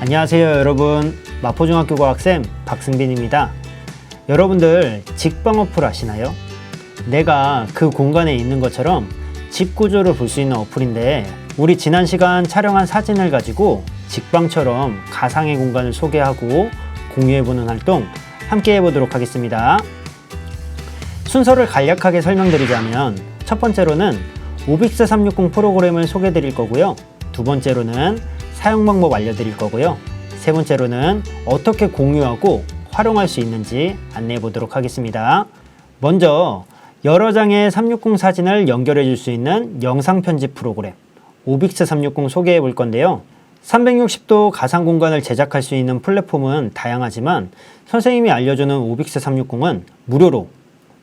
안녕하세요 여러분, 마포중학교 과학쌤 박승빈입니다. 여러분들 직방 어플 아시나요? 내가 그 공간에 있는 것처럼 집 구조를 볼 수 있는 어플인데, 우리 지난 시간 촬영한 사진을 가지고 직방처럼 가상의 공간을 소개하고 공유해보는 활동 함께 해보도록 하겠습니다. 순서를 간략하게 설명드리자면, 첫 번째로는 오빅스 360 프로그램을 소개해 드릴 거고요. 두 번째로는 사용 방법 알려드릴 거고요. 세 번째로는 어떻게 공유하고 활용할 수 있는지 안내해 보도록 하겠습니다. 먼저 여러 장의 360 사진을 연결해 줄 수 있는 영상 편집 프로그램 오빅스 360 소개해 볼 건데요. 360도 가상 공간을 제작할 수 있는 플랫폼은 다양하지만, 선생님이 알려주는 오빅스 360은 무료로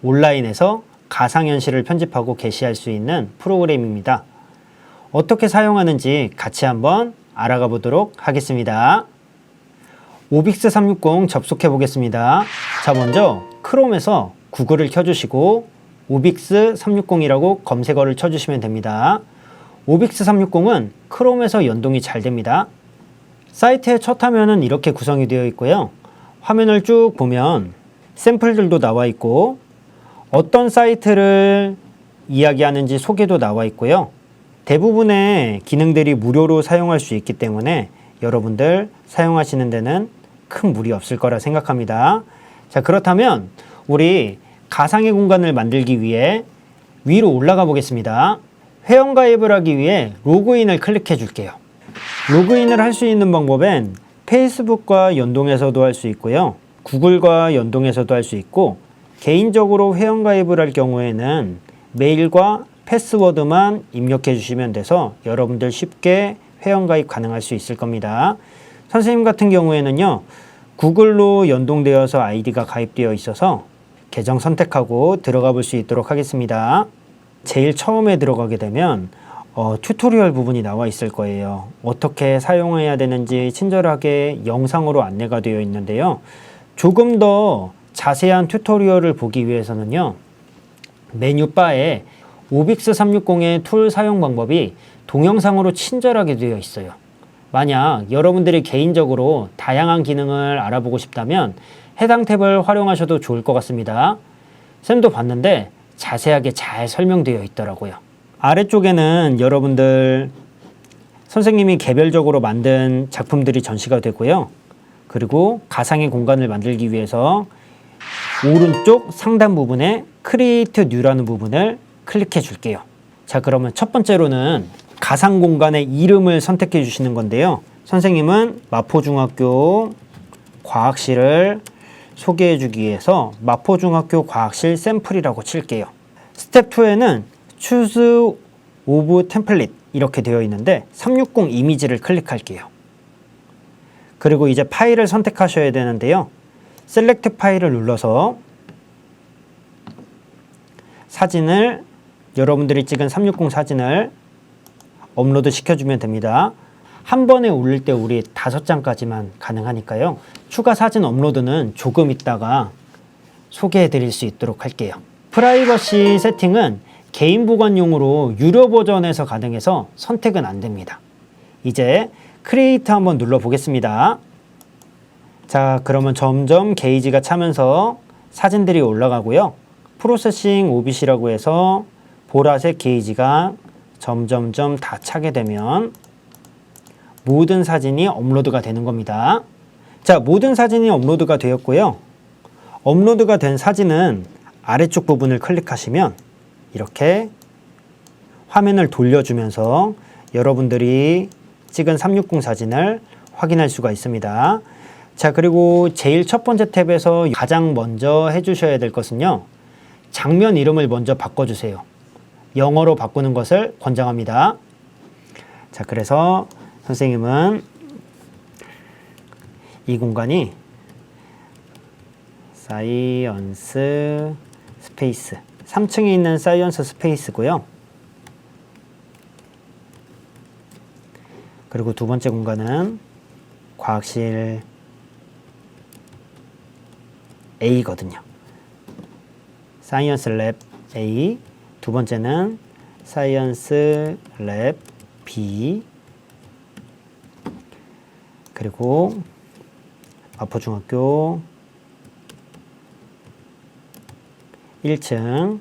온라인에서 가상현실을 편집하고 게시할 수 있는 프로그램입니다. 어떻게 사용하는지 같이 한번 알아가 보도록 하겠습니다. 오빅스 360 접속해 보겠습니다. 자, 먼저 크롬에서 구글을 켜주시고 오빅스 360이라고 검색어를 쳐주시면 됩니다. 오빅스 360은 크롬에서 연동이 잘 됩니다. 사이트의 첫 화면은 이렇게 구성이 되어 있고요. 화면을 쭉 보면 샘플들도 나와 있고, 어떤 사이트를 이야기하는지 소개도 나와 있고요. 대부분의 기능들이 무료로 사용할 수 있기 때문에 여러분들 사용하시는 데는 큰 무리 없을 거라 생각합니다. 자, 그렇다면 우리 가상의 공간을 만들기 위해 위로 올라가 보겠습니다. 회원가입을 하기 위해 로그인을 클릭해 줄게요. 로그인을 할 수 있는 방법은 페이스북과 연동해서도 할 수 있고요. 구글과 연동해서도 할 수 있고, 개인적으로 회원가입을 할 경우에는 메일과 패스워드만 입력해 주시면 돼서 여러분들 쉽게 회원가입 가능할 수 있을 겁니다. 선생님 같은 경우에는요, 구글로 연동되어서 아이디가 가입되어 있어서 계정 선택하고 들어가 볼 수 있도록 하겠습니다. 제일 처음에 들어가게 되면 튜토리얼 부분이 나와 있을 거예요. 어떻게 사용해야 되는지 친절하게 영상으로 안내가 되어 있는데요. 조금 더 자세한 튜토리얼을 보기 위해서는요, 메뉴바에 오빅스 360의 툴 사용 방법이 동영상으로 친절하게 되어 있어요. 만약 여러분들이 개인적으로 다양한 기능을 알아보고 싶다면 해당 탭을 활용하셔도 좋을 것 같습니다. 쌤도 봤는데 자세하게 잘 설명되어 있더라고요. 아래쪽에는 여러분들 선생님이 개별적으로 만든 작품들이 전시가 되고요. 그리고 가상의 공간을 만들기 위해서 오른쪽 상단 부분에 크리에이트 뉴라는 부분을 클릭해 줄게요. 자, 그러면 첫 번째로는 가상 공간의 이름을 선택해 주시는 건데요. 선생님은 마포중학교 과학실을 소개해 주기 위해서 마포중학교 과학실 샘플이라고 칠게요. 스텝 2에는 Choose of Template 이렇게 되어 있는데 360 이미지를 클릭할게요. 그리고 이제 파일을 선택하셔야 되는데요. 셀렉트 파일을 눌러서 사진을, 여러분들이 찍은 360 사진을 업로드 시켜주면 됩니다. 한 번에 올릴 때 우리 5장까지만 가능하니까요. 추가 사진 업로드는 조금 있다가 소개해 드릴 수 있도록 할게요. 프라이버시 세팅은 개인 보관용으로 유료 버전에서 가능해서 선택은 안 됩니다. 이제 크리에이트 한번 눌러 보겠습니다. 자, 그러면 점점 게이지가 차면서 사진들이 올라가고요. 프로세싱 오빗이라고 해서 보라색 게이지가 점점점 다 차게 되면 모든 사진이 업로드가 되는 겁니다. 자, 모든 사진이 업로드가 되었고요. 업로드가 된 사진은 아래쪽 부분을 클릭하시면 이렇게 화면을 돌려주면서 여러분들이 찍은 360 사진을 확인할 수가 있습니다. 자, 그리고 제일 첫 번째 탭에서 가장 먼저 해주셔야 될 것은요, 장면 이름을 먼저 바꿔주세요. 영어로 바꾸는 것을 권장합니다. 자, 그래서 선생님은 이 공간이 사이언스 스페이스, 3층에 있는 사이언스 스페이스고요. 그리고 두 번째 공간은 과학실 A거든요. 사이언스 랩 A, 두 번째는 사이언스 랩 B, 그리고 마포중학교 1층,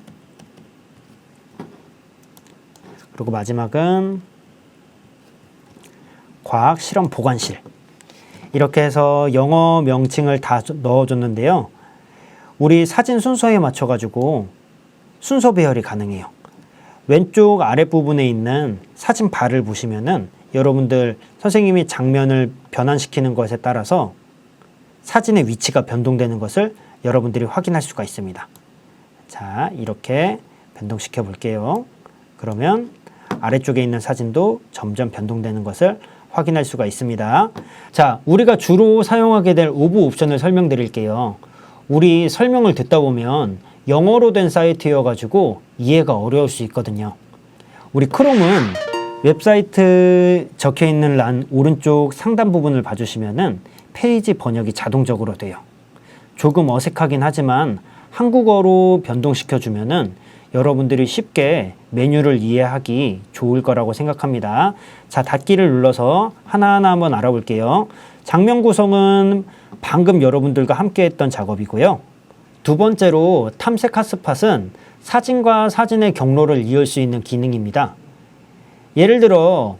그리고 마지막은 과학실험보관실. 이렇게 해서 영어 명칭을 다 넣어줬는데요. 우리 사진 순서에 맞춰가지고 순서 배열이 가능해요. 왼쪽 아랫부분에 있는 사진 바를 보시면은 여러분들 선생님이 장면을 변환시키는 것에 따라서 사진의 위치가 변동되는 것을 여러분들이 확인할 수가 있습니다. 자, 이렇게 변동시켜 볼게요. 그러면 아래쪽에 있는 사진도 점점 변동되는 것을 확인할 수가 있습니다. 자, 우리가 주로 사용하게 될 오브 옵션을 설명드릴게요. 우리 설명을 듣다 보면 영어로 된 사이트여가지고 이해가 어려울 수 있거든요. 우리 크롬은 웹사이트 적혀 있는 란 오른쪽 상단 부분을 봐주시면은 페이지 번역이 자동적으로 돼요. 조금 어색하긴 하지만 한국어로 변동시켜주면은 여러분들이 쉽게 메뉴를 이해하기 좋을 거라고 생각합니다. 자, 닫기를 눌러서 하나하나 한번 알아볼게요. 장면 구성은 방금 여러분들과 함께 했던 작업이고요. 두 번째로 탐색 핫스팟은 사진과 사진의 경로를 이을 수 있는 기능입니다. 예를 들어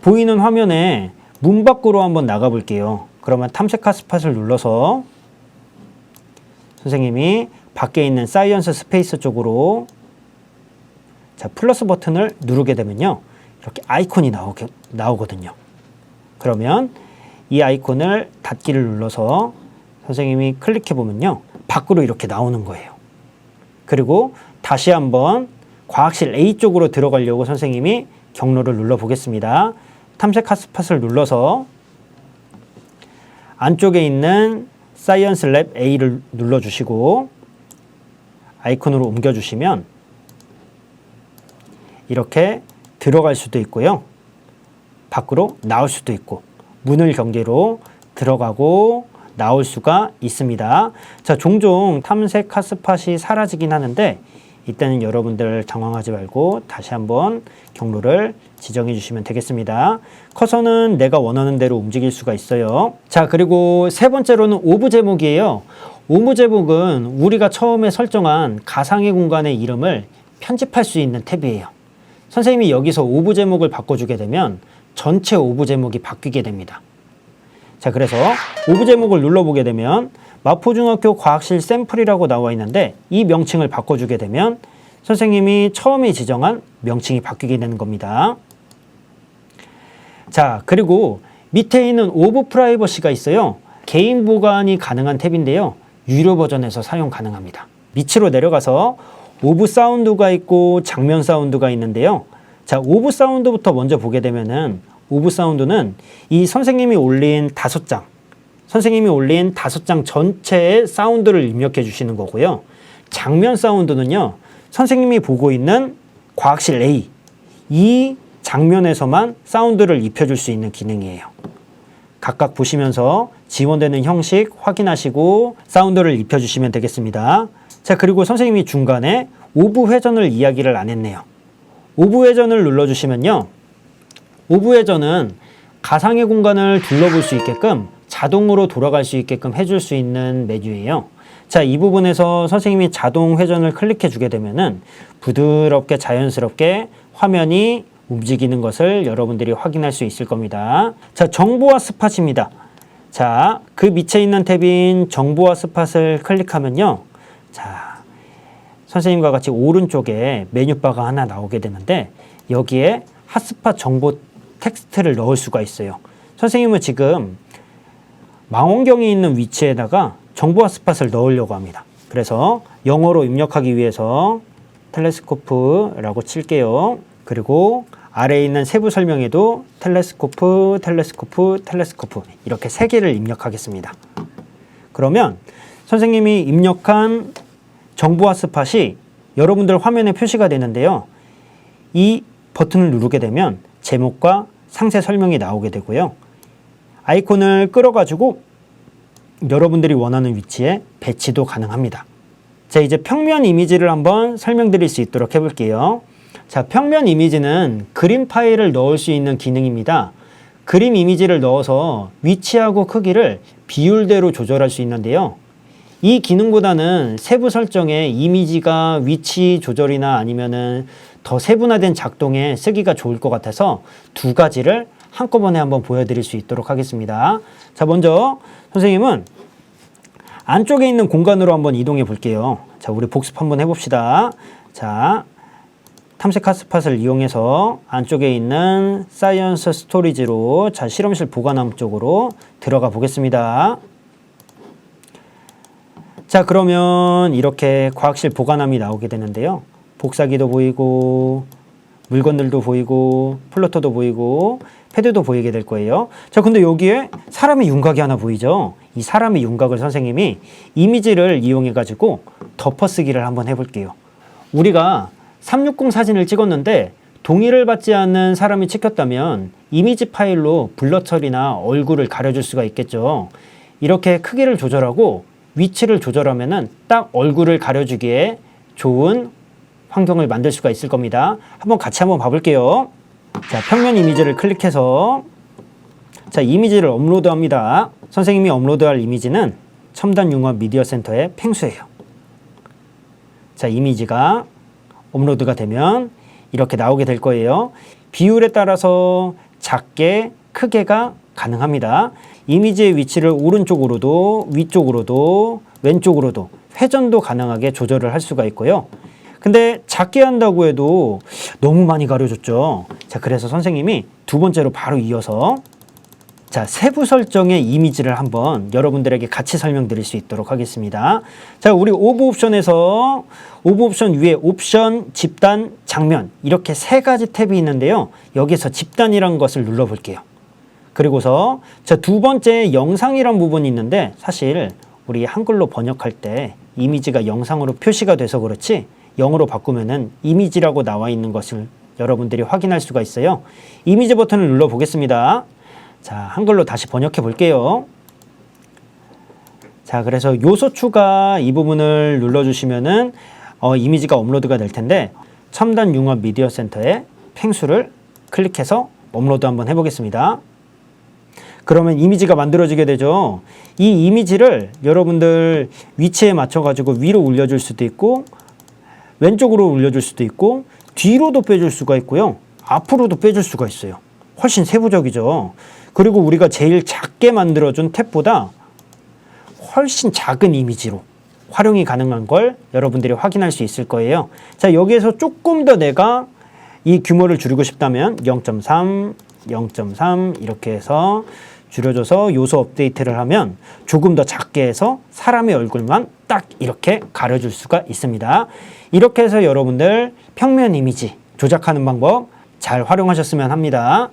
보이는 화면에 문 밖으로 한번 나가 볼게요. 그러면 탐색 핫스팟을 눌러서 선생님이 밖에 있는 사이언스 스페이스 쪽으로 자, 플러스 버튼을 누르게 되면요. 이렇게 아이콘이 나오거든요. 그러면 이 아이콘을 닫기를 눌러서 선생님이 클릭해 보면요. 밖으로 이렇게 나오는 거예요. 그리고 다시 한번 과학실 A 쪽으로 들어가려고 선생님이 경로를 눌러 보겠습니다. 탐색 핫스팟을 눌러서 안쪽에 있는 사이언스 랩 A를 눌러주시고 아이콘으로 옮겨주시면 이렇게 들어갈 수도 있고요. 밖으로 나올 수도 있고 문을 경계로 들어가고 나올 수가 있습니다. 자, 종종 탐색 핫스팟이 사라지긴 하는데 이때는 여러분들 당황하지 말고 다시 한번 경로를 지정해 주시면 되겠습니다. 커서는 내가 원하는 대로 움직일 수가 있어요. 자, 그리고 세 번째로는 오브 제목이에요. 오브 제목은 우리가 처음에 설정한 가상의 공간의 이름을 편집할 수 있는 탭이에요. 선생님이 여기서 오브 제목을 바꿔주게 되면 전체 오브 제목이 바뀌게 됩니다. 자, 그래서 오브 제목을 눌러보게 되면 마포중학교 과학실 샘플이라고 나와 있는데 이 명칭을 바꿔주게 되면 선생님이 처음에 지정한 명칭이 바뀌게 되는 겁니다. 자, 그리고 밑에 있는 오브 프라이버시가 있어요. 개인 보관이 가능한 탭인데요. 유료 버전에서 사용 가능합니다. 밑으로 내려가서 오브 사운드가 있고 장면 사운드가 있는데요. 자, 오브 사운드부터 먼저 보게 되면은 오브 사운드는 이 선생님이 올린 5장, 선생님이 올린 5장 전체의 사운드를 입력해 주시는 거고요. 장면 사운드는요, 선생님이 보고 있는 과학실 A, 이 장면에서만 사운드를 입혀줄 수 있는 기능이에요. 각각 보시면서 지원되는 형식 확인하시고 사운드를 입혀주시면 되겠습니다. 자, 그리고 선생님이 중간에 오브 회전을 이야기를 안 했네요. 오브 회전을 눌러주시면요. 오브 회전은 가상의 공간을 둘러볼 수 있게끔 자동으로 돌아갈 수 있게끔 해줄 수 있는 메뉴예요. 자, 이 부분에서 선생님이 자동 회전을 클릭해 주게 되면은 부드럽게 자연스럽게 화면이 움직이는 것을 여러분들이 확인할 수 있을 겁니다. 자, 정보화 스팟입니다. 자, 그 밑에 있는 탭인 정보화 스팟을 클릭하면요. 자, 선생님과 같이 오른쪽에 메뉴바가 하나 나오게 되는데 여기에 핫스팟 정보 텍스트를 넣을 수가 있어요. 선생님은 지금 망원경이 있는 위치에다가 정보 핫스팟을 넣으려고 합니다. 그래서 영어로 입력하기 위해서 텔레스코프라고 칠게요. 그리고 아래에 있는 세부 설명에도 텔레스코프, 텔레스코프, 텔레스코프 이렇게 3개를 입력하겠습니다. 그러면 선생님이 입력한 정보 핫스팟이 여러분들 화면에 표시가 되는데요. 이 버튼을 누르게 되면 제목과 상세 설명이 나오게 되고요. 아이콘을 끌어가지고 여러분들이 원하는 위치에 배치도 가능합니다. 자, 이제 평면 이미지를 한번 설명드릴 수 있도록 해볼게요. 자, 평면 이미지는 그림 파일을 넣을 수 있는 기능입니다. 그림 이미지를 넣어서 위치하고 크기를 비율대로 조절할 수 있는데요. 이 기능보다는 세부 설정에 이미지가 위치 조절이나 아니면은 더 세분화된 작동에 쓰기가 좋을 것 같아서 두 가지를 한꺼번에 한번 보여드릴 수 있도록 하겠습니다. 자, 먼저 선생님은 안쪽에 있는 공간으로 한번 이동해 볼게요. 자, 우리 복습 한번 해봅시다. 자, 탐색 핫스팟을 이용해서 안쪽에 있는 사이언스 스토리지로 자, 실험실 보관함 쪽으로 들어가 보겠습니다. 자, 그러면 이렇게 과학실 보관함이 나오게 되는데요. 복사기도 보이고 물건들도 보이고 플로터도 보이고 패드도 보이게 될 거예요. 자, 근데 여기에 사람의 윤곽이 하나 보이죠? 이 사람의 윤곽을 선생님이 이미지를 이용해 가지고 덮어쓰기를 한번 해볼게요. 우리가 360 사진을 찍었는데 동의를 받지 않는 사람이 찍혔다면 이미지 파일로 블러 처리나 얼굴을 가려줄 수가 있겠죠. 이렇게 크기를 조절하고 위치를 조절하면은 딱 얼굴을 가려주기에 좋은 환경을 만들 수가 있을 겁니다. 같이 한번 봐볼게요. 자, 평면 이미지를 클릭해서 자, 이미지를 업로드 합니다. 선생님이 업로드할 이미지는 첨단융합 미디어 센터의 펭수예요. 자, 이미지가 업로드가 되면 이렇게 나오게 될 거예요. 비율에 따라서 작게, 크게가 가능합니다. 이미지의 위치를 오른쪽으로도 위쪽으로도 왼쪽으로도 회전도 가능하게 조절을 할 수가 있고요. 근데 작게 한다고 해도 너무 많이 가려줬죠. 자, 그래서 선생님이 두 번째로 바로 이어서 자, 세부 설정의 이미지를 한번 여러분들에게 같이 설명드릴 수 있도록 하겠습니다. 자, 우리 오브 옵션에서 오브 옵션 위에 옵션, 집단, 장면 이렇게 세 가지 탭이 있는데요. 여기서 집단이라는 것을 눌러볼게요. 그리고서 자, 두 번째 영상이란 부분이 있는데 사실 우리 한글로 번역할 때 이미지가 영상으로 표시가 돼서 그렇지 영어로 바꾸면은 이미지라고 나와 있는 것을 여러분들이 확인할 수가 있어요. 이미지 버튼을 눌러 보겠습니다. 자, 한글로 다시 번역해 볼게요. 자, 그래서 요소 추가 이 부분을 눌러주시면은 이미지가 업로드가 될 텐데 첨단 융합 미디어 센터의 펭수를 클릭해서 업로드 한번 해보겠습니다. 그러면 이미지가 만들어지게 되죠. 이 이미지를 여러분들 위치에 맞춰가지고 위로 올려줄 수도 있고 왼쪽으로 올려줄 수도 있고 뒤로도 빼줄 수가 있고요. 앞으로도 빼줄 수가 있어요. 훨씬 세부적이죠. 그리고 우리가 제일 작게 만들어준 탭보다 훨씬 작은 이미지로 활용이 가능한 걸 여러분들이 확인할 수 있을 거예요. 자, 여기에서 조금 더 내가 이 규모를 줄이고 싶다면 0.3, 0.3 이렇게 해서 줄여줘서 요소 업데이트를 하면 조금 더 작게 해서 사람의 얼굴만 딱 이렇게 가려줄 수가 있습니다. 이렇게 해서 여러분들 평면 이미지 조작하는 방법 잘 활용하셨으면 합니다.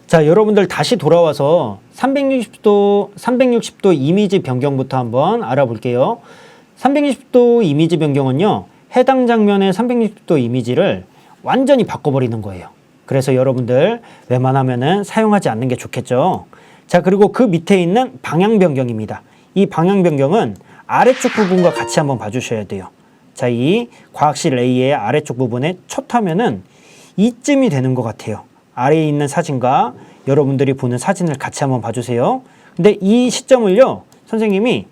자, 여러분들 다시 돌아와서 360도 이미지 변경부터 한번 알아볼게요. 360도 이미지 변경은요, 해당 장면의 360도 이미지를 완전히 바꿔버리는 거예요. 그래서 여러분들 웬만하면은 사용하지 않는 게 좋겠죠. 자, 그리고 그 밑에 있는 방향 변경입니다. 이 방향 변경은 아래쪽 부분과 같이 한번 봐주셔야 돼요. 자, 이 과학실 A의 아래쪽 부분에 첫 화면은 이쯤이 되는 것 같아요. 아래에 있는 사진과 여러분들이 보는 사진을 같이 한번 봐주세요. 근데 이 시점을요, 선생님이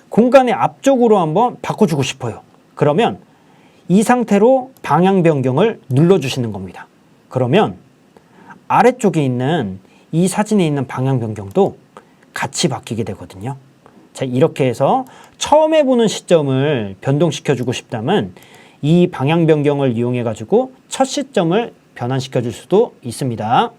공간의 앞쪽으로 한번 바꿔주고 싶어요. 그러면 이 상태로 방향 변경을 눌러주시는 겁니다. 그러면 아래쪽에 있는 이 사진에 있는 방향 변경도 같이 바뀌게 되거든요. 자, 이렇게 해서 처음에 보는 시점을 변동시켜주고 싶다면 이 방향 변경을 이용해 가지고 첫 시점을 변환시켜 줄 수도 있습니다.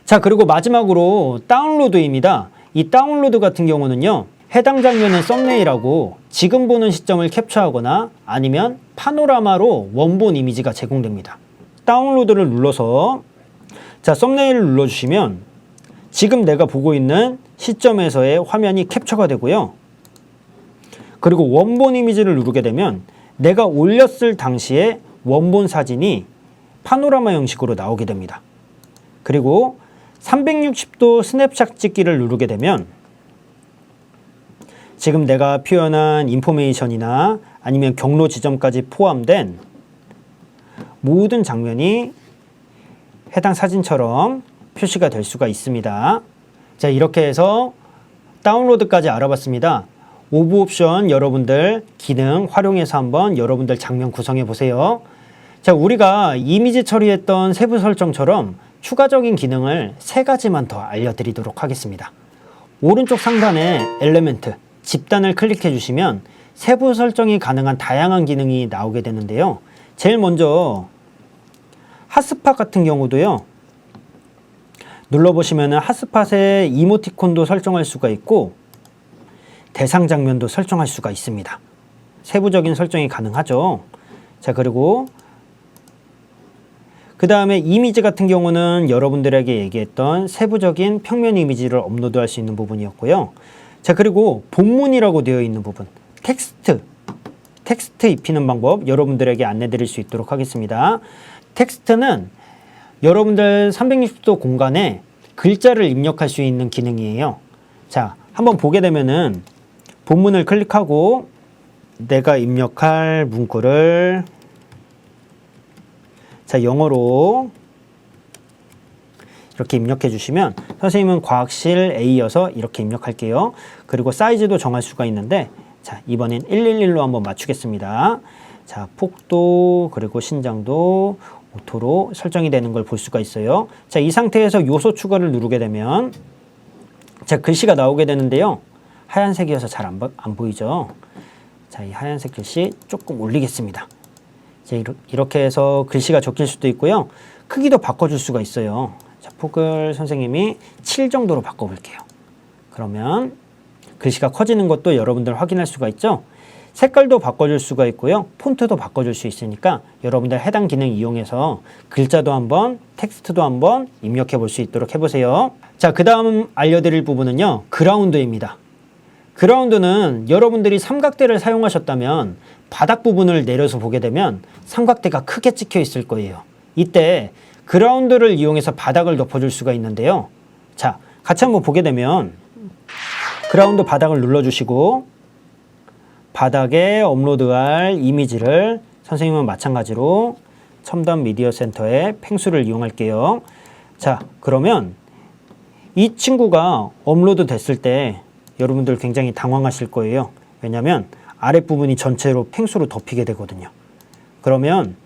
자, 그리고 마지막으로 다운로드입니다. 이 다운로드 같은 경우는요, 해당 장면의 썸네일하고 지금 보는 시점을 캡처하거나 아니면 파노라마로 원본 이미지가 제공됩니다. 다운로드를 눌러서 자, 썸네일을 눌러주시면 지금 내가 보고 있는 시점에서의 화면이 캡처가 되고요. 그리고 원본 이미지를 누르게 되면 내가 올렸을 당시에 원본 사진이 파노라마 형식으로 나오게 됩니다. 그리고 360도 스냅샷 찍기를 누르게 되면 지금 내가 표현한 인포메이션이나 아니면 경로 지점까지 포함된 모든 장면이 해당 사진처럼 표시가 될 수가 있습니다. 자, 이렇게 해서 다운로드까지 알아봤습니다. 오브 옵션 여러분들 기능 활용해서 한번 여러분들 장면 구성해 보세요. 자, 우리가 이미지 처리했던 세부 설정처럼 추가적인 기능을 3가지만 더 알려드리도록 하겠습니다. 오른쪽 상단에 엘리멘트, 집단을 클릭해 주시면 세부 설정이 가능한 다양한 기능이 나오게 되는데요. 제일 먼저 핫스팟 같은 경우도요. 눌러보시면 핫스팟에 이모티콘도 설정할 수가 있고 대상 장면도 설정할 수가 있습니다. 세부적인 설정이 가능하죠. 자, 그리고 그 다음에 이미지 같은 경우는 여러분들에게 얘기했던 세부적인 평면 이미지를 업로드할 수 있는 부분이었고요. 자, 그리고 본문이라고 되어 있는 부분, 텍스트 입히는 방법 여러분들에게 안내 드릴 수 있도록 하겠습니다. 텍스트는 여러분들 360도 공간에 글자를 입력할 수 있는 기능이에요. 자, 한번 보게 되면은 본문을 클릭하고 내가 입력할 문구를 자, 영어로 이렇게 입력해 주시면 선생님은 과학실 A여서 이렇게 입력할게요. 그리고 사이즈도 정할 수가 있는데 자, 이번엔 111로 한번 맞추겠습니다. 자, 폭도 그리고 신장도 오토로 설정이 되는 걸 볼 수가 있어요. 자, 이 상태에서 요소 추가를 누르게 되면 자, 글씨가 나오게 되는데요. 하얀색이어서 잘 안 보이죠? 자, 이 하얀색 글씨 조금 올리겠습니다. 자, 이렇게 해서 글씨가 적힐 수도 있고요. 크기도 바꿔줄 수가 있어요. 자, 폭을 선생님이 7 정도로 바꿔볼게요. 그러면 글씨가 커지는 것도 여러분들 확인할 수가 있죠. 색깔도 바꿔줄 수가 있고요. 폰트도 바꿔줄 수 있으니까 여러분들 해당 기능 이용해서 글자도 한번 텍스트도 한번 입력해 볼 수 있도록 해보세요. 자, 그 다음 알려드릴 부분은요. 그라운드입니다. 그라운드는 여러분들이 삼각대를 사용하셨다면 바닥 부분을 내려서 보게 되면 삼각대가 크게 찍혀 있을 거예요. 이때 그라운드를 이용해서 바닥을 덮어줄 수가 있는데요. 자, 같이 한번 보게 되면 그라운드 바닥을 눌러주시고 바닥에 업로드할 이미지를 선생님은 마찬가지로 첨단 미디어 센터의 펭수를 이용할게요. 자, 그러면 이 친구가 업로드 됐을 때 여러분들 굉장히 당황하실 거예요. 왜냐하면 아랫부분이 전체로 펭수로 덮이게 되거든요. 그러면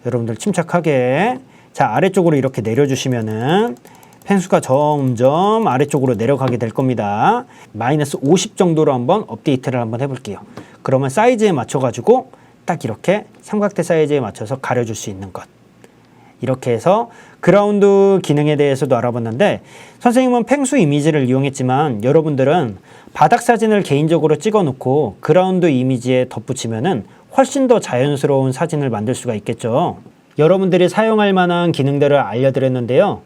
여러분들 침착하게 자, 아래쪽으로 이렇게 내려주시면은 펭수가 점점 아래쪽으로 내려가게 될 겁니다. 마이너스 50 정도로 한번 업데이트를 한번 해볼게요. 그러면 사이즈에 맞춰가지고 딱 이렇게 삼각대 사이즈에 맞춰서 가려줄 수 있는 것. 이렇게 해서 그라운드 기능에 대해서도 알아봤는데 선생님은 펭수 이미지를 이용했지만 여러분들은 바닥 사진을 개인적으로 찍어 놓고 그라운드 이미지에 덧붙이면은 훨씬 더 자연스러운 사진을 만들 수가 있겠죠. 여러분들이 사용할 만한 기능들을 알려드렸는데요.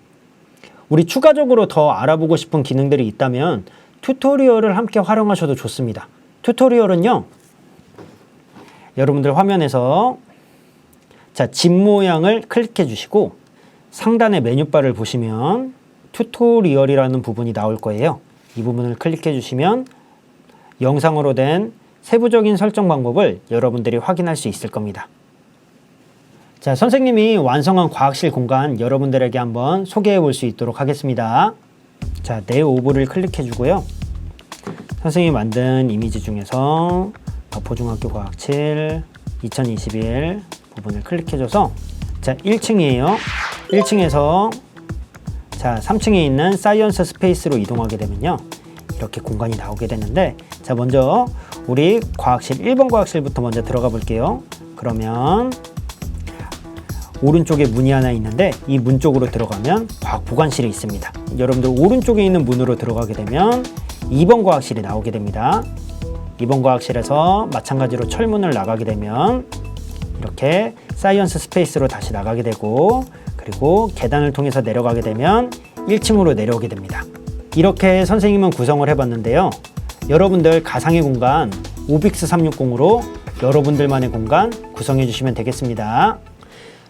우리 추가적으로 더 알아보고 싶은 기능들이 있다면 튜토리얼을 함께 활용하셔도 좋습니다. 튜토리얼은요. 여러분들 화면에서 자, 집 모양을 클릭해 주시고 상단의 메뉴바를 보시면 튜토리얼이라는 부분이 나올 거예요. 이 부분을 클릭해 주시면 영상으로 된 세부적인 설정 방법을 여러분들이 확인할 수 있을 겁니다. 자, 선생님이 완성한 과학실 공간 여러분들에게 한번 소개해 볼 수 있도록 하겠습니다. 자, 내 오브를 클릭해 주고요. 선생님이 만든 이미지 중에서 마포중학교 과학실 2021 부분을 클릭해 줘서 자, 1층이에요. 1층에서 자, 3층에 있는 사이언스 스페이스로 이동하게 되면요. 이렇게 공간이 나오게 되는데 자, 먼저 우리 과학실 1번 과학실부터 먼저 들어가 볼게요. 그러면 오른쪽에 문이 하나 있는데 이 문 쪽으로 들어가면 과학 보관실이 있습니다. 여러분들 오른쪽에 있는 문으로 들어가게 되면 2번 과학실이 나오게 됩니다. 2번 과학실에서 마찬가지로 철문을 나가게 되면 이렇게 사이언스 스페이스로 다시 나가게 되고 그리고 계단을 통해서 내려가게 되면 1층으로 내려오게 됩니다. 이렇게 선생님은 구성을 해봤는데요. 여러분들 가상의 공간 오빅스 360으로 여러분들만의 공간 구성해 주시면 되겠습니다.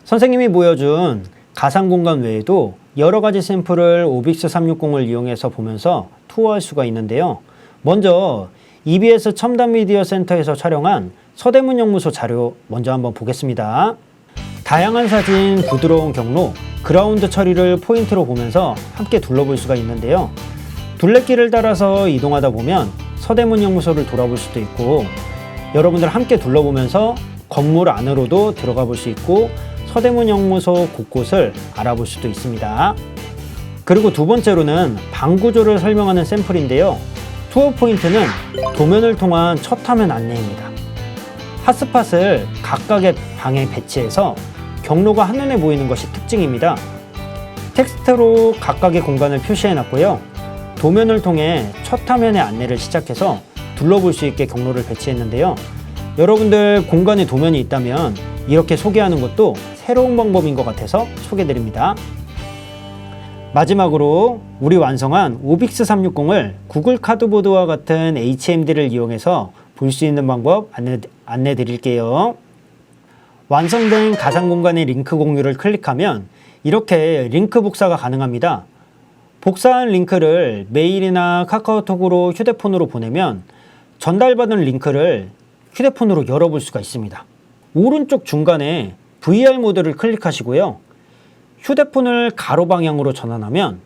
선생님이 보여준 가상 공간 외에도 여러 가지 샘플을 오빅스 360을 이용해서 보면서 투어할 수가 있는데요. 먼저 EBS 첨단 미디어 센터에서 촬영한 서대문 연구소 자료 먼저 한번 보겠습니다. 다양한 사진, 부드러운 경로, 그라운드 처리를 포인트로 보면서 함께 둘러볼 수가 있는데요. 둘레길을 따라서 이동하다 보면 서대문 연구소를 돌아볼 수도 있고, 여러분들 함께 둘러보면서 건물 안으로도 들어가 볼 수 있고 서대문 연구소 곳곳을 알아볼 수도 있습니다. 그리고 두 번째로는 방 구조를 설명하는 샘플인데요. 투어 포인트는 도면을 통한 첫 화면 안내입니다. 핫스팟을 각각의 방에 배치해서 경로가 한눈에 보이는 것이 특징입니다. 텍스트로 각각의 공간을 표시해 놨고요. 도면을 통해 첫 화면의 안내를 시작해서 둘러볼 수 있게 경로를 배치했는데요. 여러분들 공간에 도면이 있다면 이렇게 소개하는 것도 새로운 방법인 것 같아서 소개드립니다. 마지막으로 우리 완성한 오빅스 360을 구글 카드보드와 같은 HMD를 이용해서 볼 수 있는 방법 안내 드릴게요. 완성된 가상 공간의 링크 공유를 클릭하면 이렇게 링크 복사가 가능합니다. 복사한 링크를 메일이나 카카오톡으로 휴대폰으로 보내면 전달받은 링크를 휴대폰으로 열어볼 수가 있습니다. 오른쪽 중간에 VR 모드를 클릭하시고요. 휴대폰을 가로 방향으로 전환하면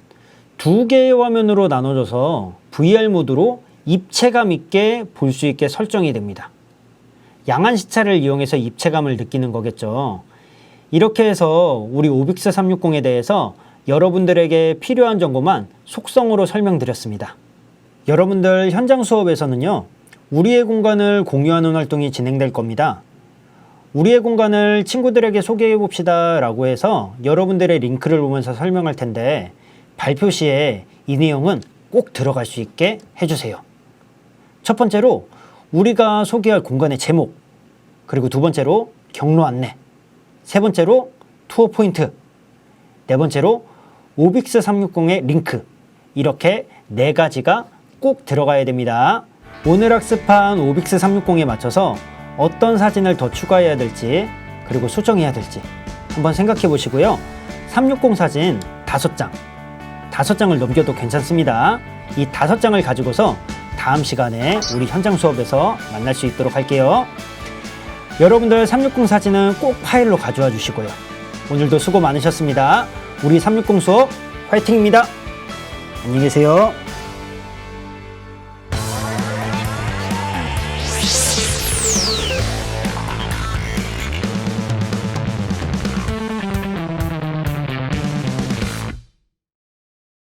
두 개의 화면으로 나눠져서 VR 모드로 입체감 있게 볼 수 있게 설정이 됩니다. 양안 시차를 이용해서 입체감을 느끼는 거겠죠. 이렇게 해서 우리 오빅스 360에 대해서 여러분들에게 필요한 정보만 속성으로 설명드렸습니다. 여러분들 현장 수업에서는요, 우리의 공간을 공유하는 활동이 진행될 겁니다. 우리의 공간을 친구들에게 소개해 봅시다 라고 해서 여러분들의 링크를 보면서 설명할 텐데, 발표 시에 이 내용은 꼭 들어갈 수 있게 해주세요. 첫 번째로 우리가 소개할 공간의 제목, 그리고 두 번째로 경로 안내, 세 번째로 투어 포인트, 네 번째로 오빅스 360의 링크, 이렇게 네 가지가 꼭 들어가야 됩니다. 오늘 학습한 오빅스 360에 맞춰서 어떤 사진을 더 추가해야 될지, 그리고 수정해야 될지 한번 생각해 보시고요. 360 사진 5장을 넘겨도 괜찮습니다. 이 5장을 가지고서 다음 시간에 우리 현장 수업에서 만날 수 있도록 할게요. 여러분들 360 사진은 꼭 파일로 가져와 주시고요. 오늘도 수고 많으셨습니다. 우리 360 수업 화이팅입니다. 안녕히 계세요.